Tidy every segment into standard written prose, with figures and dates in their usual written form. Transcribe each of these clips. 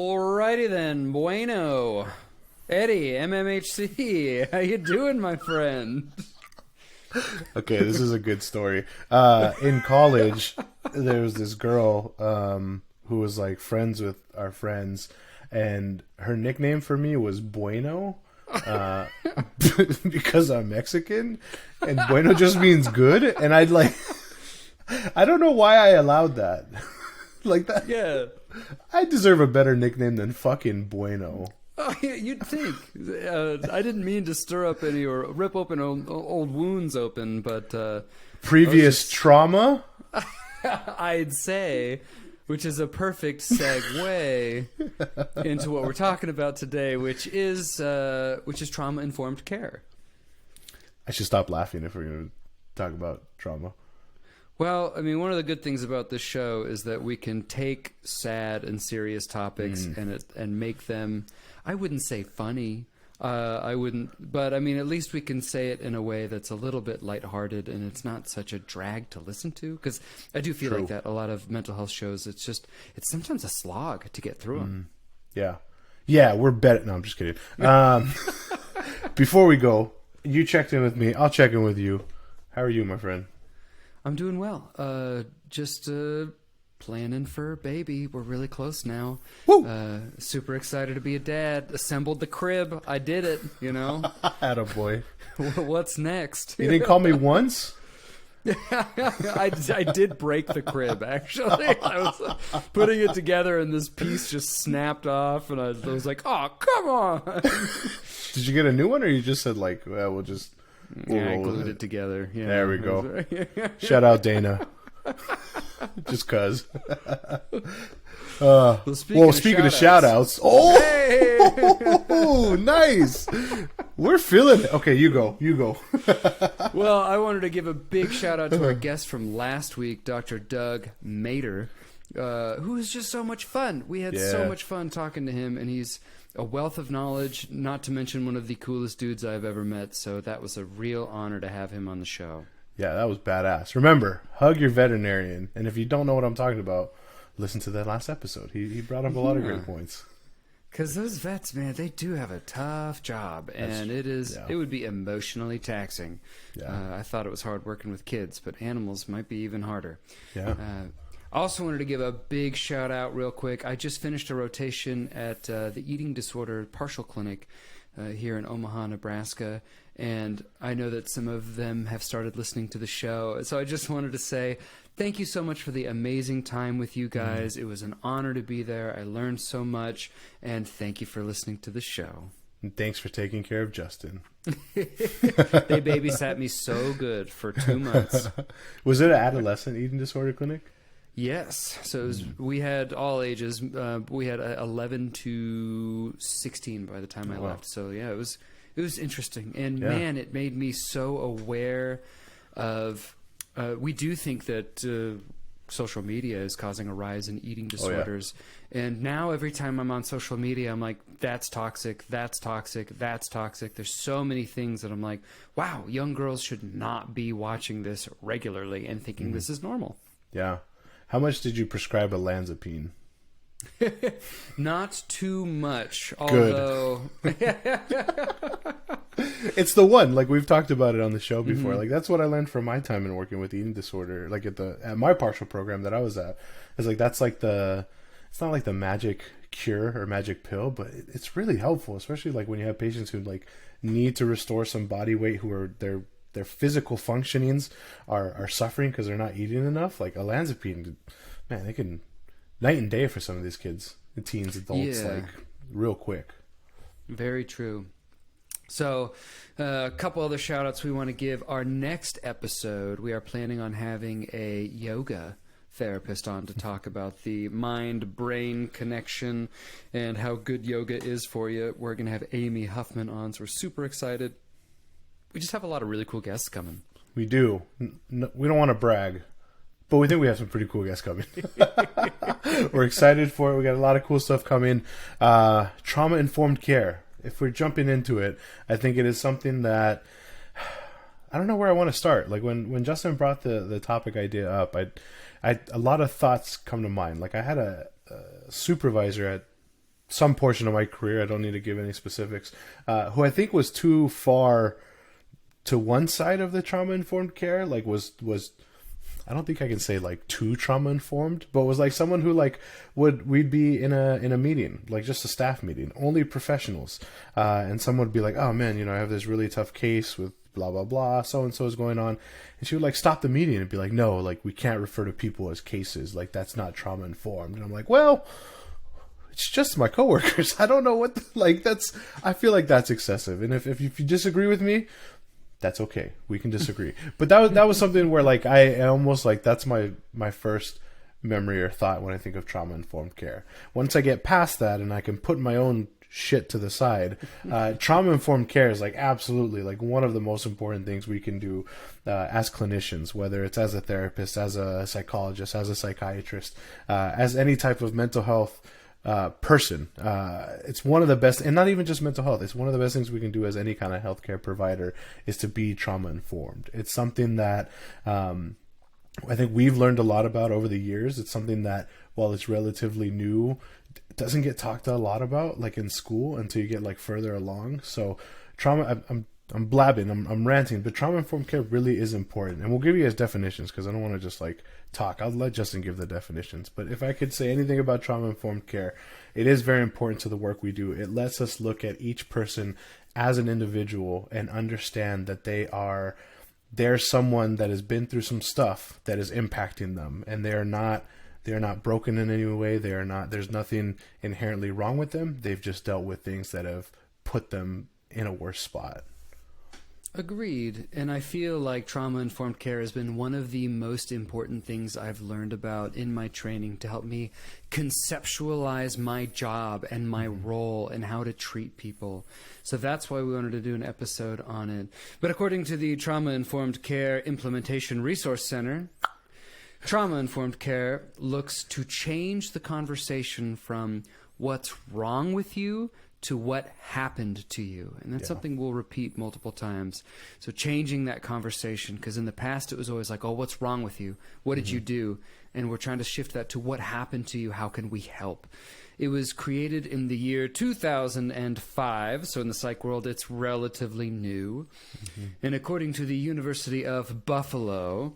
Alrighty then, bueno. Eddie, MMHC, how you doing, my friend? Okay, this is a good story. In college, there was this girl who was like friends with our friends, and her nickname for me was Bueno, because I'm Mexican, and Bueno just means good. And I don't know why I allowed that. Like that. Yeah. I deserve a better nickname than fucking Bueno. Oh, yeah, you'd think. I didn't mean to stir up any or rip open old wounds open, but Previous trauma? I'd say, which is a perfect segue into what we're talking about today, which is trauma-informed care. I should stop laughing if we're going to talk about trauma. Well, I mean, one of the good things about this show is that we can take sad and serious topics and make them, I wouldn't say funny, but I mean, at least we can say it in a way that's a little bit lighthearted and it's not such a drag to listen to. Because I do feel like that a lot of mental health shows, it's sometimes a slog to get through them. Yeah. Yeah, we're better. No, I'm just kidding. Before we go, you checked in with me. I'll check in with you. How are you, my friend? I'm doing well. Just planning for a baby. We're really close now. Woo! Super excited to be a dad. Assembled the crib. I did it, you know. Attaboy. What's next? You didn't call me once? I did break the crib, actually. I was putting it together and this piece just snapped off and I was like, oh, come on. Did you get a new one or you just said like, well, we'll just... I glued it together. Yeah. There we go. Shout out Dana. Just cuz. Well, speaking of shout outs. Oh, hey! Nice. We're feeling it. Okay, you go. Well, I wanted to give a big shout out to our guest from last week, Dr. Doug Mater, who was just so much fun. We had so much fun talking to him, and he's a wealth of knowledge, not to mention one of the coolest dudes I've ever met. So that was a real honor to have him on the show. Yeah, that was badass. Remember, hug your veterinarian. And if you don't know what I'm talking about, listen to that last episode. He brought up a lot of great points. Because those vets, man, they do have a tough job. And it would be emotionally taxing. Yeah. I thought it was hard working with kids, but animals might be even harder. Yeah. I also wanted to give a big shout out real quick. I just finished a rotation at the Eating Disorder Partial Clinic here in Omaha, Nebraska, and I know that some of them have started listening to the show. So I just wanted to say thank you so much for the amazing time with you guys. It was an honor to be there. I learned so much, and thank you for listening to the show. And thanks for taking care of Justin. They babysat me so good for 2 months. Was it an adolescent eating disorder clinic? Yes. So it was, we had all ages. We had 11 to 16 by the time I left. So yeah, it was interesting. And man, it made me so aware of, we do think that social media is causing a rise in eating disorders. And now every time I'm on social media, I'm like, that's toxic, that's toxic, that's toxic. There's so many things that I'm like, wow, young girls should not be watching this regularly and thinking this is normal. Yeah. How much did you prescribe olanzapine? Not too much, although... It's the one, like we've talked about it on the show before. Like that's what I learned from my time in working with eating disorder. Like at my partial program that I was at, it's like that's like it's not like the magic cure or magic pill, but it's really helpful, especially like when you have patients who like need to restore some body weight, who are their physical functionings are suffering because they're not eating enough. Like olanzapine, man, they can night and day for some of these kids, the teens, adults, like real quick. Very true. So a couple other shout outs we want to give. Our next episode, we are planning on having a yoga therapist on to talk about the mind-brain connection and how good yoga is for you. We're going to have Amy Huffman on, so we're super excited. We just have a lot of really cool guests coming. We do. We don't want to brag, but we think we have some pretty cool guests coming. We're excited for it. We got a lot of cool stuff coming. Trauma-informed care. If we're jumping into it, I think it is something that I don't know where I want to start. Like when Justin brought the topic idea up, a lot of thoughts come to mind. Like I had a supervisor at some portion of my career, I don't need to give any specifics, who I think was too far to one side of the trauma-informed care, like was I don't think I can say like too trauma-informed, but was like someone who like we'd be in a meeting, like just a staff meeting, only professionals, and someone would be like, oh man, I have this really tough case with blah blah blah, so and so is going on, and she would like stop the meeting and be like, no, like we can't refer to people as cases, like that's not trauma-informed. And I'm like, well, it's just my coworkers. I don't know what I feel like that's excessive, and if you disagree with me, that's okay. We can disagree. But that was something where like I almost like that's my first memory or thought when I think of trauma-informed care. Once I get past that and I can put my own shit to the side, trauma-informed care is like absolutely like one of the most important things we can do as clinicians, whether it's as a therapist, as a psychologist, as a psychiatrist, as any type of mental health person. It's one of the best, and not even just mental health, it's one of the best things we can do as any kind of healthcare provider is to be trauma informed. It's something that I think we've learned a lot about over the years. It's something that, while it's relatively new, doesn't get talked a lot about like in school until you get like further along. So trauma, I'm blabbing, I'm ranting, but trauma-informed care really is important. And we'll give you guys definitions because I don't want to just like talk. I'll let Justin give the definitions. But if I could say anything about trauma-informed care, it is very important to the work we do. It lets us look at each person as an individual and understand that they're someone that has been through some stuff that is impacting them, and they're not broken in any way. There's nothing inherently wrong with them. They've just dealt with things that have put them in a worse spot. Agreed. And I feel like trauma-informed care has been one of the most important things I've learned about in my training to help me conceptualize my job and my role and how to treat people. So that's why we wanted to do an episode on it. But according to the Trauma-Informed Care Implementation Resource Center, trauma-informed care looks to change the conversation from what's wrong with you to what happened to you. And that's something we'll repeat multiple times. So changing that conversation, because in the past it was always like, oh, what's wrong with you? What did you do? And we're trying to shift that to what happened to you? How can we help? It was created in the year 2005. So in the psych world, it's relatively new. And according to the University of Buffalo,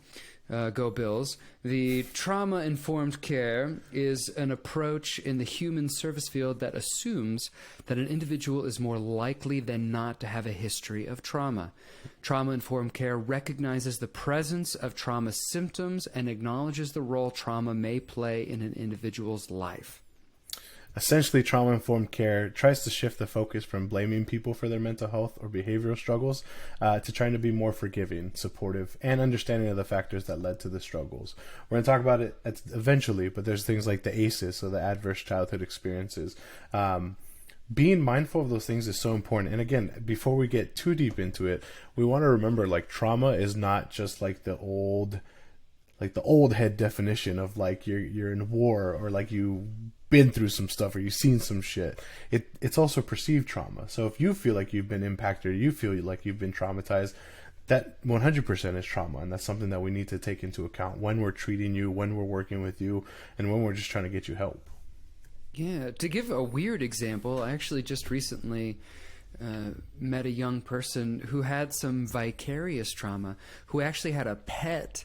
go Bills, the trauma-informed care is an approach in the human service field that assumes that an individual is more likely than not to have a history of trauma. Trauma-informed care recognizes the presence of trauma symptoms and acknowledges the role trauma may play in an individual's life. Essentially, trauma-informed care tries to shift the focus from blaming people for their mental health or behavioral struggles to trying to be more forgiving, supportive, and understanding of the factors that led to the struggles. We're going to talk about it eventually, but there's things like the ACEs, so the adverse childhood experiences. Being mindful of those things is so important. And again, before we get too deep into it, we want to remember like trauma is not just like the old head definition of like you're in war or like you been through some stuff or you've seen some shit. It's also perceived trauma. So if you feel like you've been impacted or you feel like you've been traumatized, that 100% is trauma, and that's something that we need to take into account when we're treating you, when we're working with you, and when we're just trying to get you help. Yeah, to give a weird example, I actually just recently met a young person who had some vicarious trauma, who actually had a pet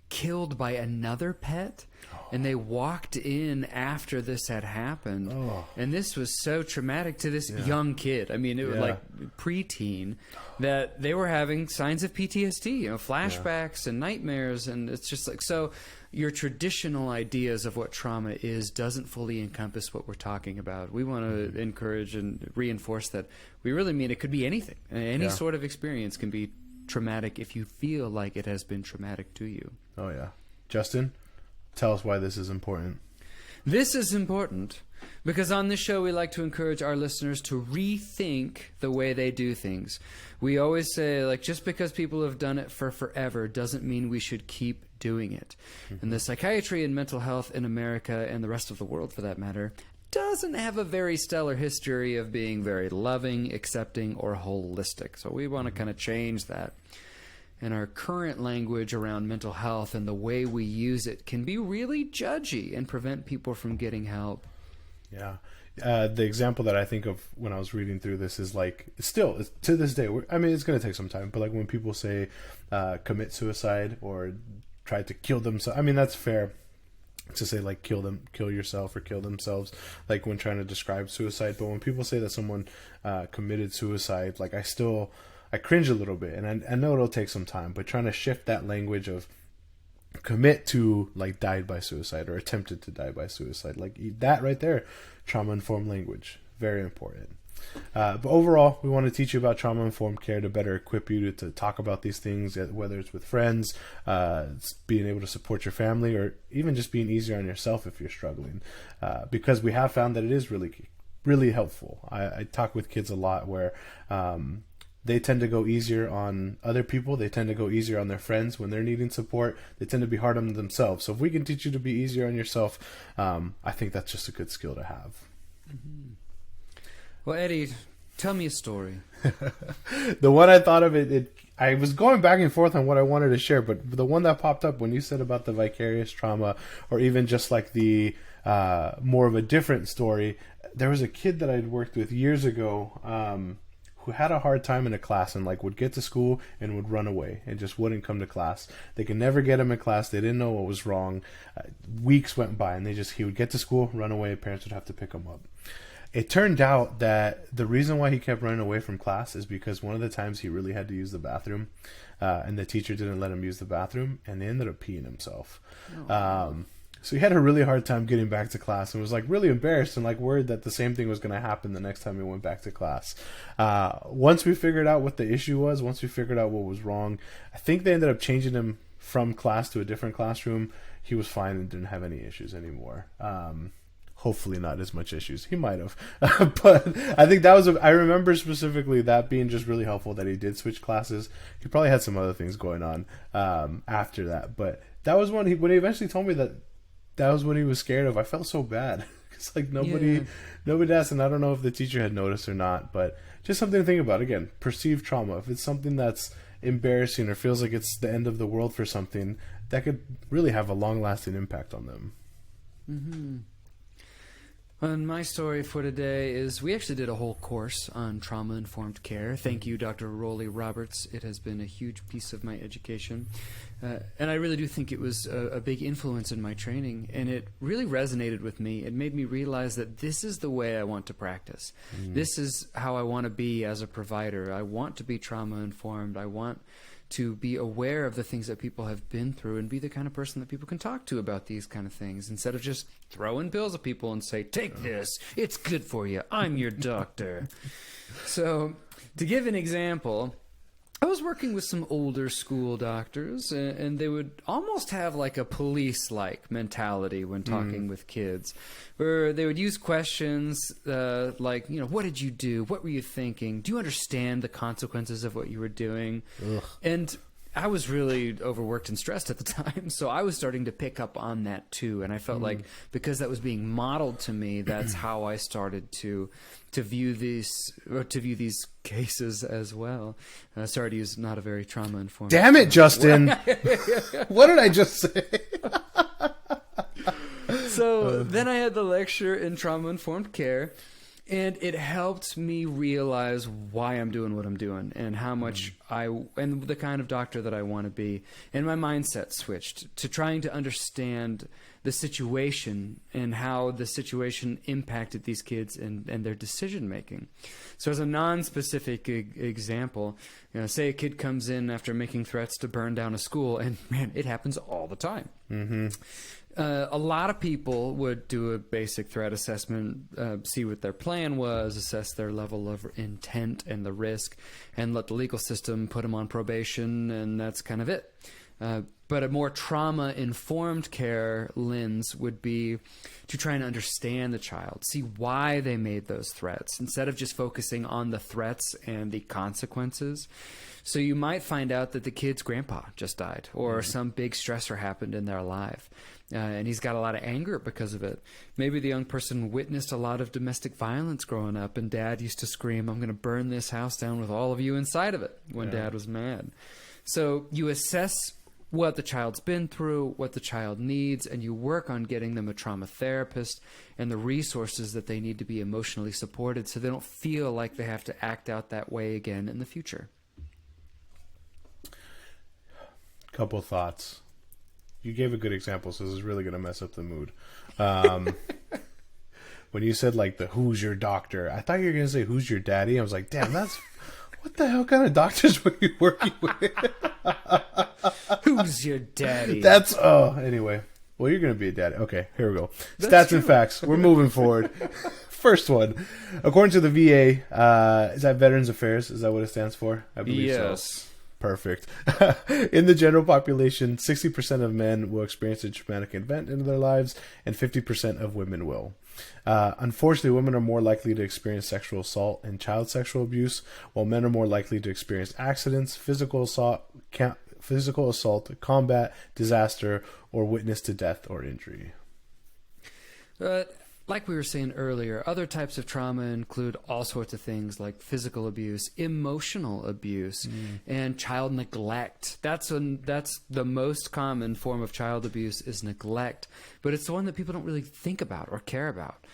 killed by another pet. And they walked in after this had happened. And this was so traumatic to this young kid. I mean, it was like preteen, that they were having signs of PTSD, flashbacks and nightmares. And it's just like, so your traditional ideas of what trauma is doesn't fully encompass what we're talking about. We want to encourage and reinforce that we really mean it could be anything. Any sort of experience can be traumatic if you feel like it has been traumatic to you. Oh, yeah. Justin? Tell us why this is important. This is important because on this show we like to encourage our listeners to rethink the way they do things. We always say, like, just because people have done it for forever doesn't mean we should keep doing it. And the psychiatry and mental health in America, and the rest of the world for that matter, doesn't have a very stellar history of being very loving, accepting, or holistic. So we want to kind of change that. And our current language around mental health and the way we use it can be really judgy and prevent people from getting help. Yeah. The example that I think of when I was reading through this is like, it's to this day, I mean, it's going to take some time, but like when people say commit suicide or try to kill themselves, I mean, that's fair to say like kill yourself or kill themselves, like when trying to describe suicide. But when people say that someone committed suicide, like I cringe a little bit, and I know it'll take some time, but trying to shift that language of commit to like died by suicide or attempted to die by suicide, like that right there, trauma informed language, very important. But overall, we want to teach you about trauma informed care to better equip you to talk about these things, whether it's with friends, being able to support your family, or even just being easier on yourself if you're struggling, because we have found that it is really, really helpful. I talk with kids a lot where they tend to go easier on other people. They tend to go easier on their friends when they're needing support. They tend to be hard on themselves. So if we can teach you to be easier on yourself, I think that's just a good skill to have. Mm-hmm. Well, Eddie, tell me a story. The one I thought of, I was going back and forth on what I wanted to share, but the one that popped up when you said about the vicarious trauma, or even just like the more of a different story, there was a kid that I'd worked with years ago who had a hard time in a class and like would get to school and would run away and just wouldn't come to class. They could never get him in class. They didn't know what was wrong. Weeks went by and he would get to school, run away. Parents would have to pick him up. It turned out that the reason why he kept running away from class is because one of the times he really had to use the bathroom, and the teacher didn't let him use the bathroom, and he ended up peeing himself. So he had a really hard time getting back to class and was like really embarrassed and like worried that the same thing was going to happen the next time he went back to class. Once we figured out what the issue was, once we figured out what was wrong, I think they ended up changing him from class to a different classroom. He was fine and didn't have any issues anymore. Hopefully not as much issues. He might have. But I think I remember specifically that being just really helpful that he did switch classes. He probably had some other things going on after that. But that was when he eventually told me that was what he was scared of. I felt so bad. It's like nobody asked, and I don't know if the teacher had noticed or not, but just something to think about. Again, perceived trauma. If it's something that's embarrassing or feels like it's the end of the world for something, that could really have a long-lasting impact on them. Mm-hmm. And my story for today is we actually did a whole course on trauma-informed care. Thank you, Dr. Rolly Roberts. It has been a huge piece of my education. And I really do think it was a big influence in my training, and it really resonated with me. It made me realize that this is the way I want to practice. This is how I want to be as a provider. I want to be trauma-informed. I want to be aware of the things that people have been through and be the kind of person that people can talk to about these kind of things instead of just throwing pills at people and say, take this, it's good for you, I'm your doctor. So to give an example, I was working with some older school doctors, and they would almost have like a police-like mentality when talking with kids, where they would use questions like, what did you do? What were you thinking? Do you understand the consequences of what you were doing? Ugh. And I was really overworked and stressed at the time, so I was starting to pick up on that too. And I felt like because that was being modeled to me, that's how I started to view these cases as well. Sorry to use not a very trauma informed. Damn it, Justin! What did I just say? So then I had the lecture in trauma informed care. And it helped me realize why I'm doing what I'm doing and how much and the kind of doctor that I want to be. And my mindset switched to trying to understand the situation and how the situation impacted these kids and their decision making. So as a non-specific example, say a kid comes in after making threats to burn down a school, and man, it happens all the time. Mm-hmm. A lot of people would do a basic threat assessment, see what their plan was, assess their level of intent and the risk, and let the legal system put them on probation, and that's kind of it. But a more trauma-informed care lens would be to try and understand the child, see why they made those threats, instead of just focusing on the threats and the consequences. So you might find out that the kid's grandpa just died, or some big stressor happened in their life. And he's got a lot of anger because of it. Maybe the young person witnessed a lot of domestic violence growing up, and dad used to scream, I'm going to burn this house down with all of you inside of it, when dad was mad. So you assess what the child's been through, what the child needs, and you work on getting them a trauma therapist and the resources that they need to be emotionally supported so they don't feel like they have to act out that way again in the future. Couple thoughts. You gave a good example, so this is really going to mess up the mood. When you said like the who's your doctor, I thought you were going to say who's your daddy. I was like, damn, that's what the hell kind of doctors were you working with? Who's your daddy? Anyway. Well, you're going to be a daddy. Okay, here we go. Stats and facts. We're moving forward. First one. According to the VA, is that Veterans Affairs? Is that what it stands for? I believe so. Yes. Perfect. In the general population, 60% of men will experience a traumatic event in their lives, and 50% of women will. Unfortunately, women are more likely to experience sexual assault and child sexual abuse, while men are more likely to experience accidents, physical assault, combat, disaster, or witness to death or injury. Like we were saying earlier, other types of trauma include all sorts of things like physical abuse, emotional abuse, and child neglect. That's the most common form of child abuse is neglect, but it's the one that people don't really think about or care about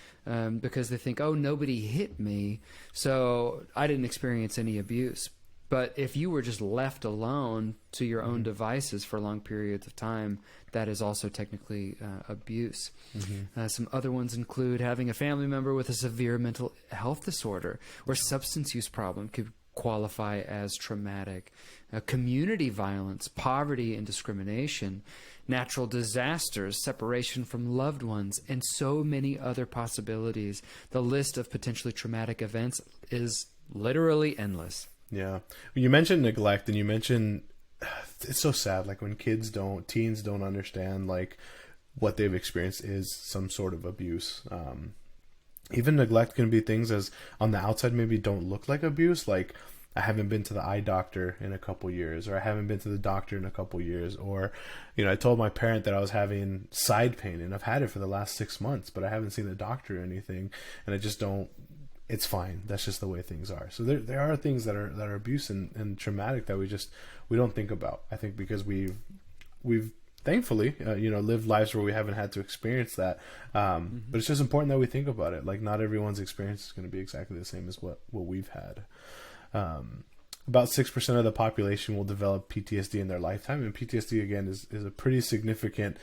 because they think, oh, nobody hit me, so I didn't experience any abuse. But if you were just left alone to your own devices for long periods of time, that is also technically abuse. Some other ones include having a family member with a severe mental health disorder or substance use problem could qualify as traumatic. Community violence, poverty and discrimination, natural disasters, separation from loved ones, and so many other possibilities. The list of potentially traumatic events is literally endless. Yeah. You mentioned neglect, and you mentioned it's so sad. Like when teens don't understand like what they've experienced is some sort of abuse. Even neglect can be things as on the outside maybe don't look like abuse. Like I haven't been to the eye doctor in a couple years, or I haven't been to the doctor in a couple years, or, I told my parent that I was having side pain and I've had it for the last 6 months, but I haven't seen the doctor or anything. And I just don't, it's fine. That's just the way things are. So there are things that are abuse and traumatic that we don't think about. I think because we've thankfully, lived lives where we haven't had to experience that. But it's just important that we think about it. Like not everyone's experience is going to be exactly the same as what we've had. About 6% of the population will develop PTSD in their lifetime, and PTSD again is a pretty significant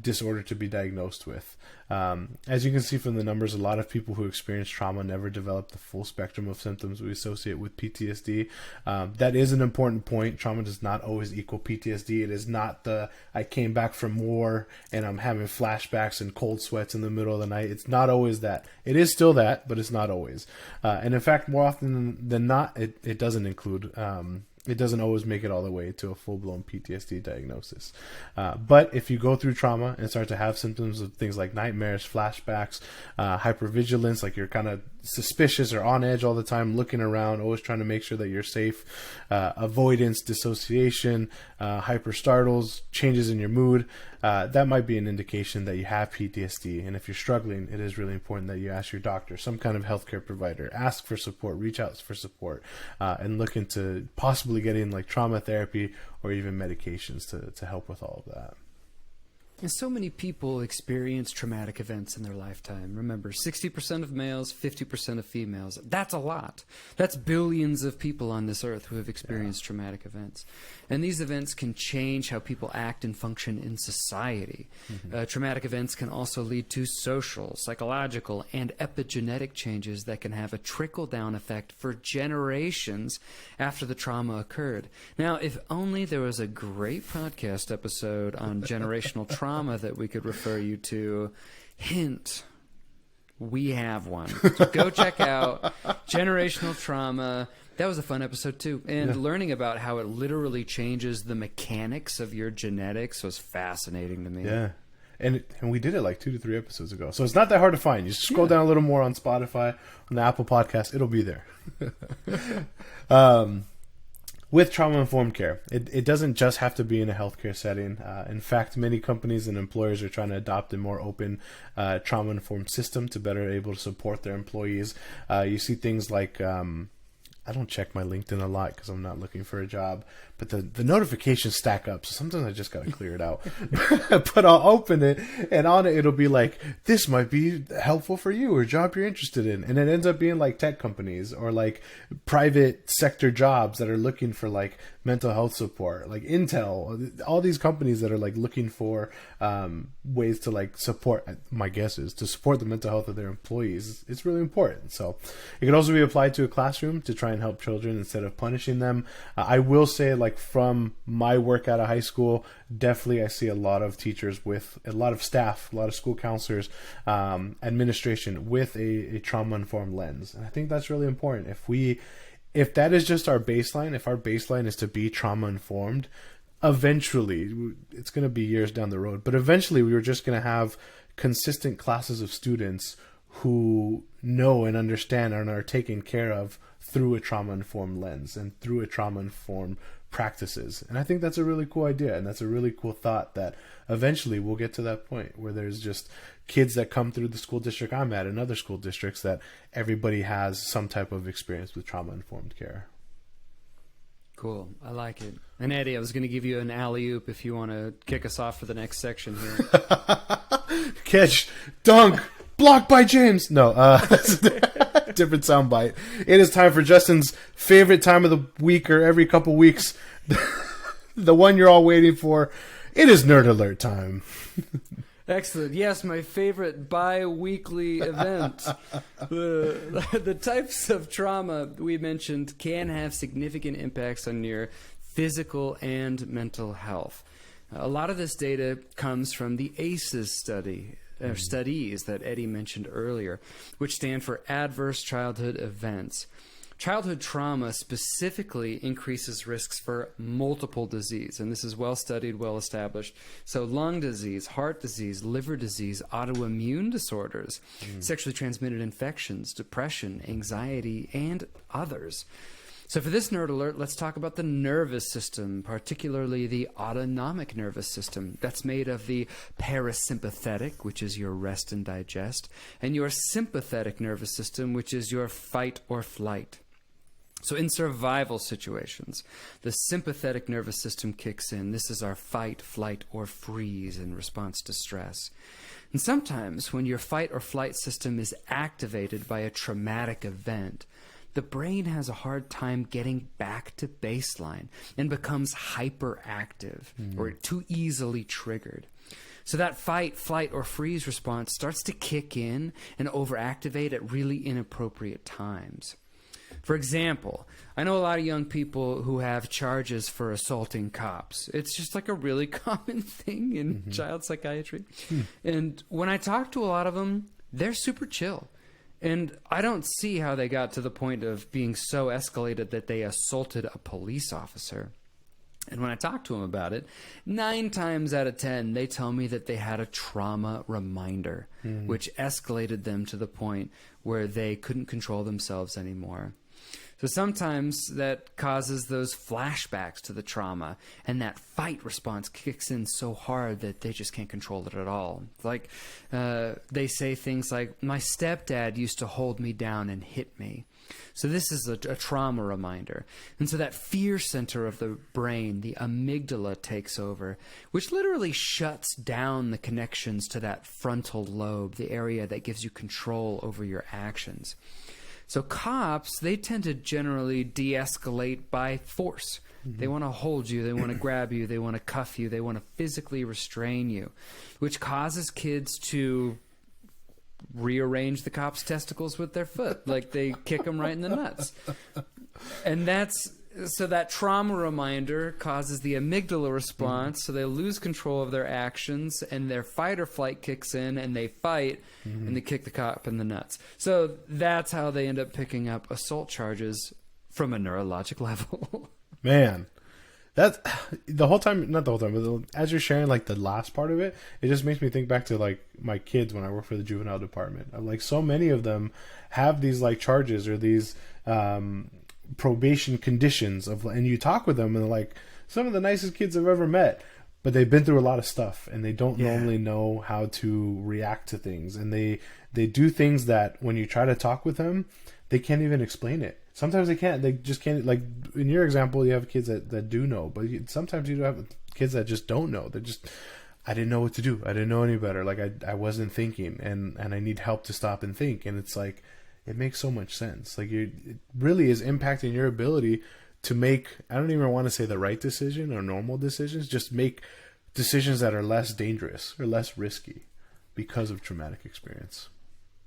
disorder to be diagnosed with. As you can see from the numbers, a lot of people who experience trauma never develop the full spectrum of symptoms we associate with PTSD. That is an important point. Trauma does not always equal PTSD. It is not I came back from war and I'm having flashbacks and cold sweats in the middle of the night. It's not always that. It is still that, but it's not always. And in fact, more often than not, it doesn't include it doesn't always make it all the way to a full-blown PTSD diagnosis. But if you go through trauma and start to have symptoms of things like nightmares, flashbacks, hypervigilance, like you're kind of suspicious or on edge all the time, looking around, always trying to make sure that you're safe, avoidance, dissociation, hyper startles, changes in your mood, that might be an indication that you have PTSD. And if you're struggling, it is really important that you ask your doctor, some kind of healthcare provider, ask for support, reach out for support, and look into possibly getting like trauma therapy or even medications to help with all of that. And so many people experience traumatic events in their lifetime. Remember, 60% of males, 50% of females. That's a lot. That's billions of people on this earth who have experienced traumatic events. And these events can change how people act and function in society. Traumatic events can also lead to social, psychological, and epigenetic changes that can have a trickle-down effect for generations after the trauma occurred. Now, if only there was a great podcast episode on generational trauma that we could refer you to. Hint, we have one. So go check out Generational Trauma. That was a fun episode too. And learning about how it literally changes the mechanics of your genetics was fascinating to me. Yeah. And we did it like 2 to 3 episodes ago. So it's not that hard to find. You just scroll down a little more on Spotify, on the Apple Podcast. It'll be there. With trauma-informed care, it doesn't just have to be in a healthcare setting. In fact, many companies and employers are trying to adopt a more open trauma-informed system to better able to support their employees. You see things like I don't check my LinkedIn a lot because I'm not looking for a job, but the notifications stack up. So sometimes I just got to clear it out. But I'll open it, and on it, it'll be like, this might be helpful for you or a job you're interested in. And it ends up being like tech companies or like private sector jobs that are looking for like mental health support, like Intel, all these companies that are like looking for ways to like support, my guess is to support the mental health of their employees. It's really important. So it can also be applied to a classroom to try and help children instead of punishing them. I will say, like, from my work out of high school, definitely I see a lot of teachers with a lot of staff, a lot of school counselors, administration with a trauma-informed lens. And I think that's really important. If that is just our baseline, if our baseline is to be trauma-informed, eventually, it's going to be years down the road, but eventually we're just going to have consistent classes of students who know and understand and are taken care of through a trauma-informed lens and through a trauma-informed practices. And I think that's a really cool idea, and that's a really cool thought that eventually we'll get to that point where there's just kids that come through the school district I'm at and other school districts that everybody has some type of experience with trauma-informed care. Cool. I like it. And Eddie, I was going to give you an alley-oop if you want to kick us off for the next section here. Catch, dunk, blocked by James. No, different soundbite. It is time for Justin's favorite time of the week, or every couple weeks. The one you're all waiting for. It is Nerd Alert time. Excellent. Yes, my favorite bi-weekly event. The types of trauma we mentioned can have significant impacts on your physical and mental health. A lot of this data comes from the ACEs studies that Eddie mentioned earlier, which stand for Adverse Childhood Events. Childhood trauma specifically increases risks for multiple disease, and this is well studied, well established. So lung disease, heart disease, liver disease, autoimmune disorders, sexually transmitted infections, depression, anxiety, and others. So for this Nerd Alert, let's talk about the nervous system, particularly the autonomic nervous system. That's made of the parasympathetic, which is your rest and digest, and your sympathetic nervous system, which is your fight or flight. So in survival situations, the sympathetic nervous system kicks in. This is our fight, flight, or freeze in response to stress. And sometimes when your fight or flight system is activated by a traumatic event, the brain has a hard time getting back to baseline and becomes hyperactive or too easily triggered. So that fight, flight, or freeze response starts to kick in and overactivate at really inappropriate times. For example, I know a lot of young people who have charges for assaulting cops. It's just like a really common thing in child psychiatry. And when I talk to a lot of them, they're super chill. And I don't see how they got to the point of being so escalated that they assaulted a police officer. And when I talk to them about it, 9 times out of 10, they tell me that they had a trauma reminder, which escalated them to the point where they couldn't control themselves anymore. So sometimes that causes those flashbacks to the trauma, and that fight response kicks in so hard that they just can't control it at all. Like they say things like, my stepdad used to hold me down and hit me. So this is a trauma reminder. And so that fear center of the brain, the amygdala, takes over, which literally shuts down the connections to that frontal lobe, the area that gives you control over your actions. So cops, they tend to generally de-escalate by force. They want to hold you, they want to grab you, they want to cuff you, they want to physically restrain you, which causes kids to rearrange the cop's testicles with their foot. Like they kick them right in the nuts. And so that trauma reminder causes the amygdala response, so they lose control of their actions, and their fight or flight kicks in, and they fight, and they kick the cop in the nuts. So that's how they end up picking up assault charges from a neurologic level. Man, that's the whole time, not the whole time, but as you're sharing like the last part of it, it just makes me think back to like my kids when I work for the juvenile department. Like so many of them have these like charges or these probation conditions and you talk with them and they're like some of the nicest kids I've ever met, but they've been through a lot of stuff and they don't normally know how to react to things, and they do things that when you try to talk with them, they can't even explain it. Sometimes they can't. They just can't. Like in your example, you have kids that do know, but sometimes you have kids that just don't know. They're just, I didn't know what to do. I didn't know any better. Like I wasn't thinking, and I need help to stop and think. And it's like, it makes so much sense. Like it really is impacting your ability to make, I don't even want to say the right decision or normal decisions, just make decisions that are less dangerous or less risky because of traumatic experience.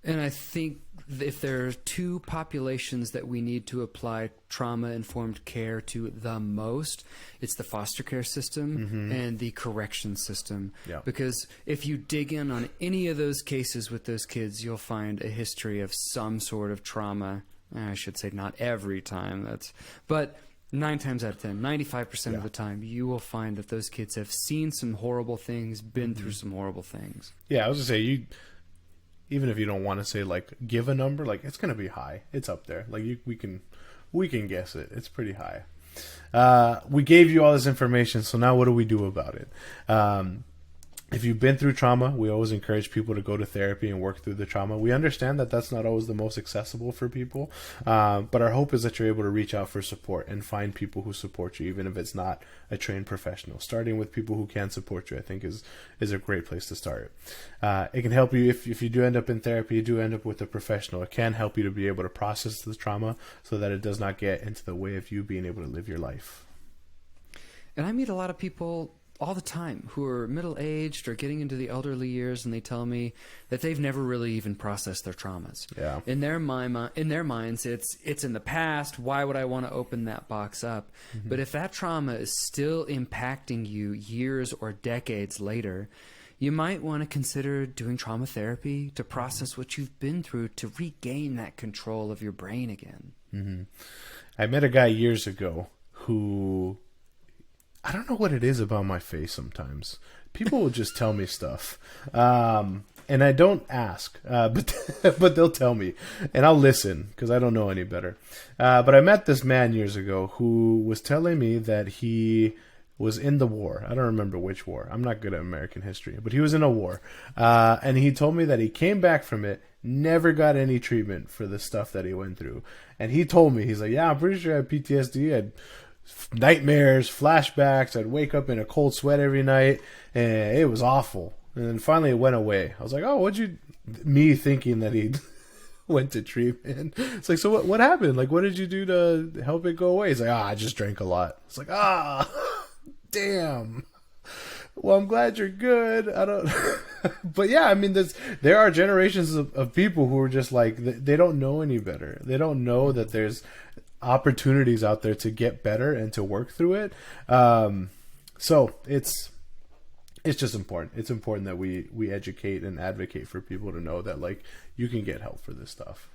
And I think if there are two populations that we need to apply trauma-informed care to the most, it's the foster care system and the correction system. Yeah. Because if you dig in on any of those cases with those kids, you'll find a history of some sort of trauma. I should say not every time, but 9 times out of 10, 95% of the time, you will find that those kids have seen some horrible things, been through some horrible things. Yeah, I was going to say, even if you don't want to say, like, give a number, like, it's going to be high. It's up there. Like, we can guess it. It's pretty high. We gave you all this information, so now what do we do about it? If you've been through trauma, we always encourage people to go to therapy and work through the trauma. We understand that that's not always the most accessible for people, but our hope is that you're able to reach out for support and find people who support you, even if it's not a trained professional. Starting with people who can support you, I think, is a great place to start. It can help you if you do end up in therapy, you do end up with a professional. It can help you to be able to process the trauma so that it does not get into the way of you being able to live your life. And I meet a lot of people all the time who are middle-aged or getting into the elderly years, and they tell me that they've never really even processed their traumas. Yeah. In their minds, it's in the past. Why would I want to open that box up? But if that trauma is still impacting you years or decades later, you might want to consider doing trauma therapy to process what you've been through to regain that control of your brain again. I met a guy years ago who, I don't know what it is about my face sometimes. People will just tell me stuff. And I don't ask, but they'll tell me. And I'll listen because I don't know any better. But I met this man years ago who was telling me that he was in the war. I don't remember which war. I'm not good at American history. But he was in a war. And he told me that he came back from it, never got any treatment for the stuff that he went through. And he told me, he's like, yeah, I'm pretty sure I had PTSD. I had nightmares, flashbacks. I'd wake up in a cold sweat every night, and it was awful. And then finally it went away. I was like, oh, me thinking that he went to treatment. It's like, so what happened? Like, what did you do to help it go away? He's like, I just drank a lot. It's like, damn. Well, I'm glad you're good. I don't, but yeah, I mean, there are generations of people who are just like, they don't know any better. They don't know that there's opportunities out there to get better and to work through it. So it's just important. It's important that we educate and advocate for people to know that, like, you can get help for this stuff.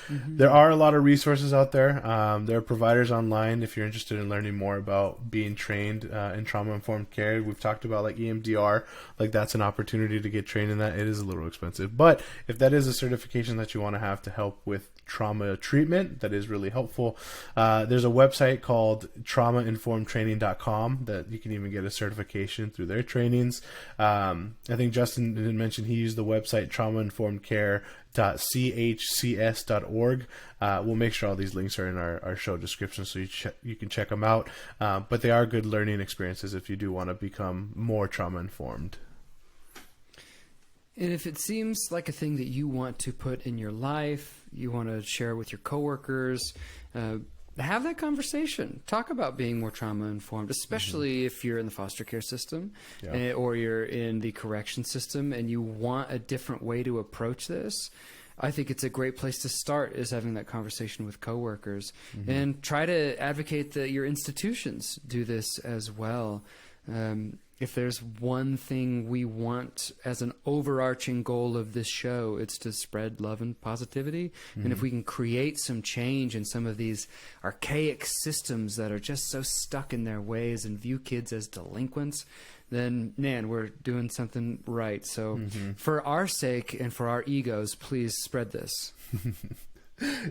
There are a lot of resources out there. There are providers online if you're interested in learning more about being trained in trauma-informed care. We've talked about like EMDR. Like, that's an opportunity to get trained in that. It is a little expensive. But if that is a certification that you want to have to help with trauma treatment, that is really helpful. There's a website called traumainformedtraining.com that you can even get a certification through their trainings. I think Justin did mention he used the website traumainformedcare.chcs.org. We'll make sure all these links are in our show description so you can check them out. But they are good learning experiences if you do want to become more trauma informed. And if it seems like a thing that you want to put in your life, you want to share with your coworkers, have that conversation. Talk about being more trauma informed, especially if you're in the foster care system or you're in the correction system and you want a different way to approach this. I think it's a great place to start is having that conversation with coworkers and try to advocate that your institutions do this as well. If there's one thing we want as an overarching goal of this show, it's to spread love and positivity. And if we can create some change in some of these archaic systems that are just so stuck in their ways and view kids as delinquents, then, man, we're doing something right. So for our sake and for our egos, please spread this.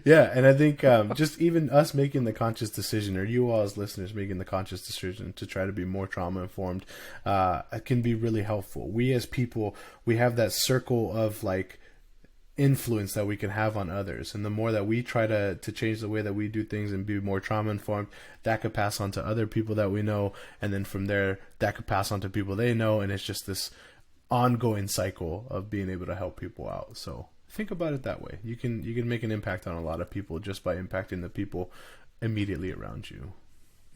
Yeah, and I think just even us making the conscious decision, or you all as listeners making the conscious decision to try to be more trauma informed, can be really helpful. We as people, we have that circle of like influence that we can have on others. And the more that we try to change the way that we do things and be more trauma informed, that could pass on to other people that we know. And then from there, that could pass on to people they know. And it's just this ongoing cycle of being able to help people out. So think about it that way. You can make an impact on a lot of people just by impacting the people immediately around you.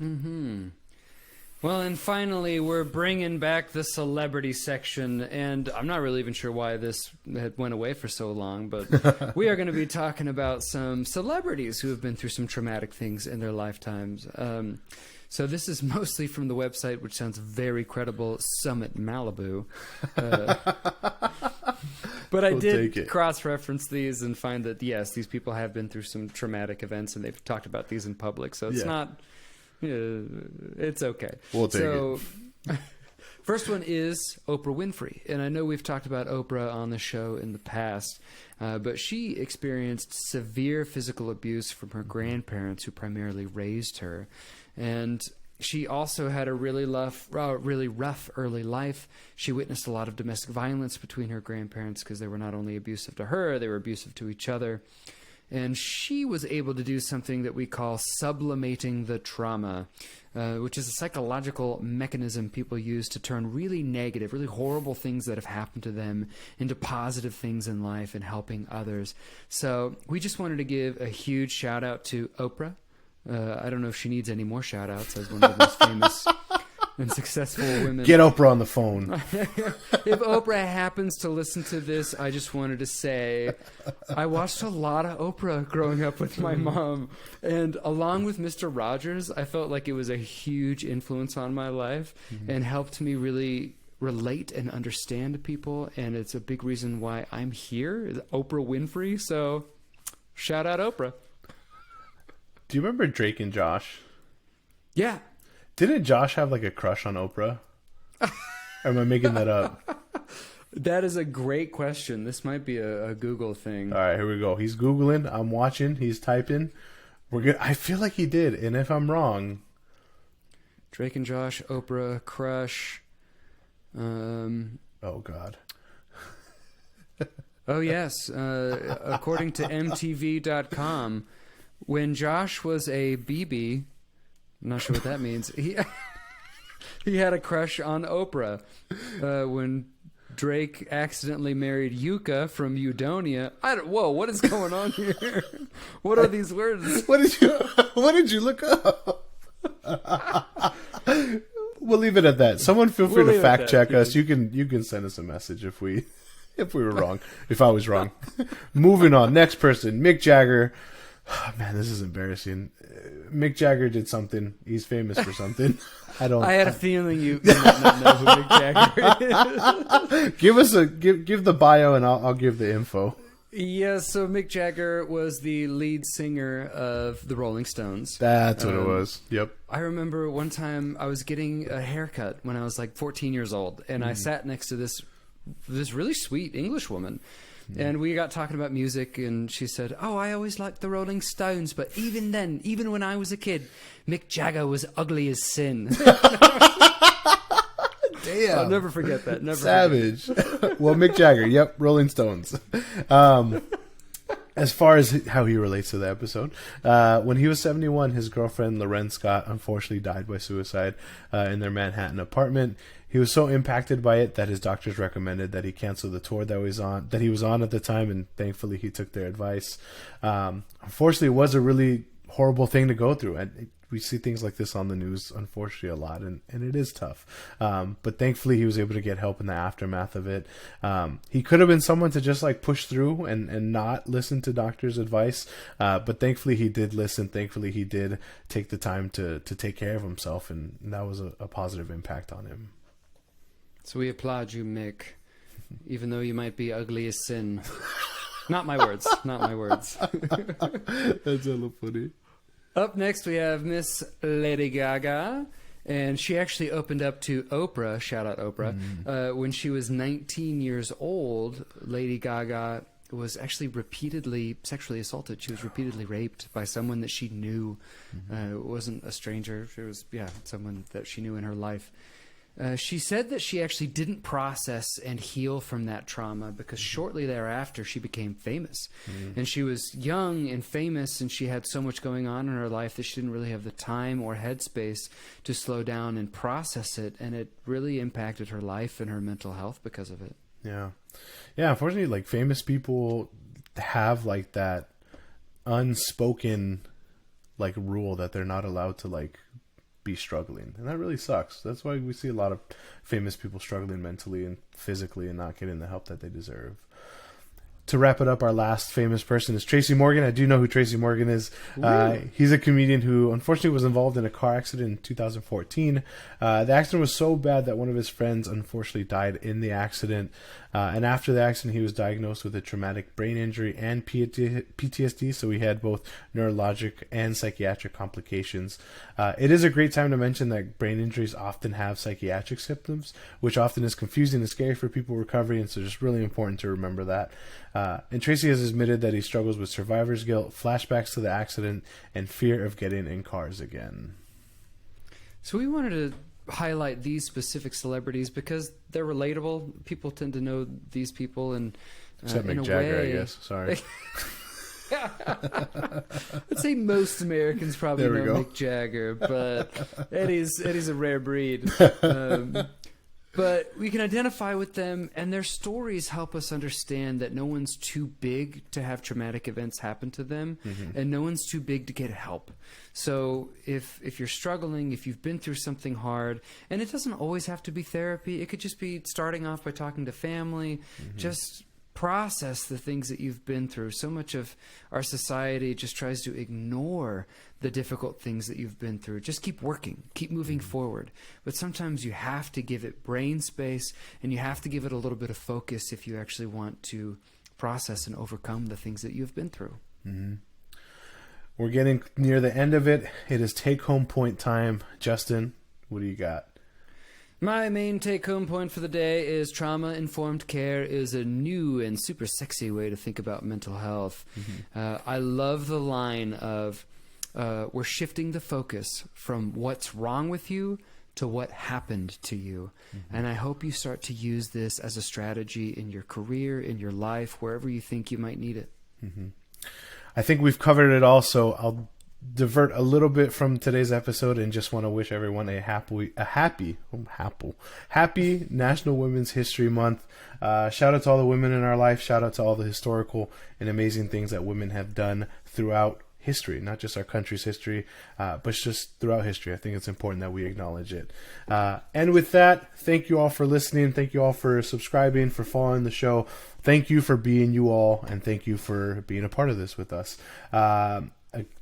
Mm-hmm. Well, and finally, we're bringing back the celebrity section, and I'm not really even sure why this had went away for so long, but we are going to be talking about some celebrities who have been through some traumatic things in their lifetimes. So this is mostly from the website, which sounds very credible, Summit Malibu. But I did cross-reference these and find that, yes, these people have been through some traumatic events, and they've talked about these in public, so it's not... it's okay. We'll take it. First one is Oprah Winfrey. And I know we've talked about Oprah on the show in the past, but she experienced severe physical abuse from her grandparents who primarily raised her. And she also had a really rough early life. She witnessed a lot of domestic violence between her grandparents because they were not only abusive to her, they were abusive to each other. And she was able to do something that we call sublimating the trauma, which is a psychological mechanism people use to turn really negative, really horrible things that have happened to them into positive things in life and helping others. So we just wanted to give a huge shout out to Oprah. I don't know if she needs any more shout outs as one of the most famous and successful women. Get Oprah on the phone. If Oprah happens to listen to this, I just wanted to say I watched a lot of Oprah growing up with my mom. And along with Mr. Rogers, I felt like it was a huge influence on my life and helped me really relate and understand people. And it's a big reason why I'm here, is Oprah Winfrey. So shout out Oprah. Do you remember Drake and Josh? Yeah. Didn't Josh have like a crush on Oprah? Or am I making that up? That is a great question. This might be a Google thing. All right, here we go. He's Googling. I'm watching. He's typing. We're good. I feel like he did. And if I'm wrong... Drake and Josh, Oprah, crush. Oh, God. Oh, yes. According to MTV.com, when Josh was a BB... I'm not sure what that means. He had a crush on Oprah. When Drake accidentally married Yuka from Eudonia. Whoa, what is going on here? What are these words? What did you look up? We'll leave it at that. Someone feel free to fact check us. You can send us a message if we were wrong. If I was wrong. Moving on. Next person, Mick Jagger. Oh, man, this is embarrassing. Mick Jagger did something. He's famous for something. I had a feeling you might not know who Mick Jagger is. Give the bio and I'll give the info. Yeah, so Mick Jagger was the lead singer of the Rolling Stones. That's what it was. Yep. I remember one time I was getting a haircut when I was like 14 years old, and I sat next to this really sweet English woman. And we got talking about music, and she said, "Oh, I always liked the Rolling Stones, but even then, even when I was a kid, Mick Jagger was ugly as sin." Damn. I'll never forget that. Never Savage. Well, Mick Jagger, yep, Rolling Stones. As far as how he relates to the episode, when he was 71, his girlfriend, Loren Scott, unfortunately died by suicide in their Manhattan apartment. He was so impacted by it that his doctors recommended that he cancel the tour that he was on at the time, and thankfully he took their advice. Unfortunately, it was a really horrible thing to go through, and we see things like this on the news, unfortunately, a lot, and it is tough. But thankfully, he was able to get help in the aftermath of it. He could have been someone to just like push through and not listen to doctors' advice, but thankfully he did listen. Thankfully, he did take the time to take care of himself, and that was a positive impact on him. So we applaud you, Mick, even though you might be ugly as sin. Not my words. Not my words. That's hella funny. Up next, we have Miss Lady Gaga, and she actually opened up to Oprah, shout out Oprah, when she was 19 years old. Lady Gaga was actually repeatedly sexually assaulted. She was repeatedly raped by someone that she knew. It wasn't a stranger. It was, someone that she knew in her life. She said that she actually didn't process and heal from that trauma because shortly thereafter she became famous. And she was young and famous, and she had so much going on in her life that she didn't really have the time or headspace to slow down and process it, and it really impacted her life and her mental health because of it. Yeah. Unfortunately, like, famous people have like that unspoken like rule that they're not allowed to like be struggling, and that really sucks. That's why we see a lot of famous people struggling mentally and physically and not getting the help that they deserve. To wrap it up, our last famous person is Tracy Morgan. I do know who Tracy Morgan is. He's a comedian who unfortunately was involved in a car accident in 2014. The accident was so bad that one of his friends unfortunately died in the accident. And after the accident, he was diagnosed with a traumatic brain injury and PTSD. So he had both neurologic and psychiatric complications. It is a great time to mention that brain injuries often have psychiatric symptoms, which often is confusing and scary for people recovering. And so just really important to remember that. And Tracy has admitted that he struggles with survivor's guilt, flashbacks to the accident, and fear of getting in cars again. So we wanted to highlight these specific celebrities because they're relatable. People tend to know these people, and except in Mick a Jagger, way, I guess. Sorry. I'd say most Americans probably There we know go. Mick Jagger, but Eddie's a rare breed. But we can identify with them, and their stories help us understand that no one's too big to have traumatic events happen to them, and no one's too big to get help. So if you're struggling, if you've been through something hard, and it doesn't always have to be therapy, it could just be starting off by talking to family, just process the things that you've been through. So much of our society just tries to ignore the difficult things that you've been through. Just keep working, keep moving forward. But sometimes you have to give it brain space, and you have to give it a little bit of focus if you actually want to process and overcome the things that you've been through. We're getting near the end of it. It is take-home point time. Justin, what do you got? My main take-home point for the day is trauma-informed care is a new and super sexy way to think about mental health. I love the line of, we're shifting the focus from what's wrong with you to what happened to you. And I hope you start to use this as a strategy in your career, in your life, wherever you think you might need it. I think we've covered it all, so I'll divert a little bit from today's episode and just want to wish everyone a happy National Women's History Month. Shout out to all the women in our life. Shout out to all the historical and amazing things that women have done throughout history, not just our country's history, but just throughout history. I think it's important that we acknowledge it. And with that, thank you all for listening. Thank you all for subscribing, for following the show. Thank you for being you all, and thank you for being a part of this with us.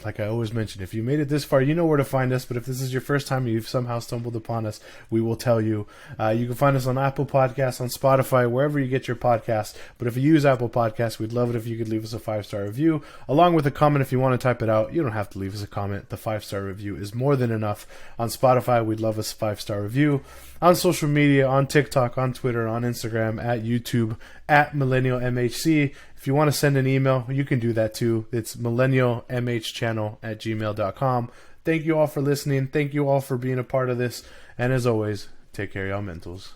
Like I always mention, if you made it this far, you know where to find us. But if this is your first time and you've somehow stumbled upon us, we will tell you. You can find us on Apple Podcasts, on Spotify, wherever you get your podcasts. But if you use Apple Podcasts, we'd love it if you could leave us a 5-star review, along with a comment if you want to type it out. You don't have to leave us a comment. The 5-star review is more than enough. On Spotify, we'd love a 5-star review. On social media, on TikTok, on Twitter, on Instagram, at YouTube, at Millennial MHC. If you want to send an email, you can do that too. It's millennialmhchannel@gmail.com. Thank you all for listening. Thank you all for being a part of this. And as always, take care of y'all mentals.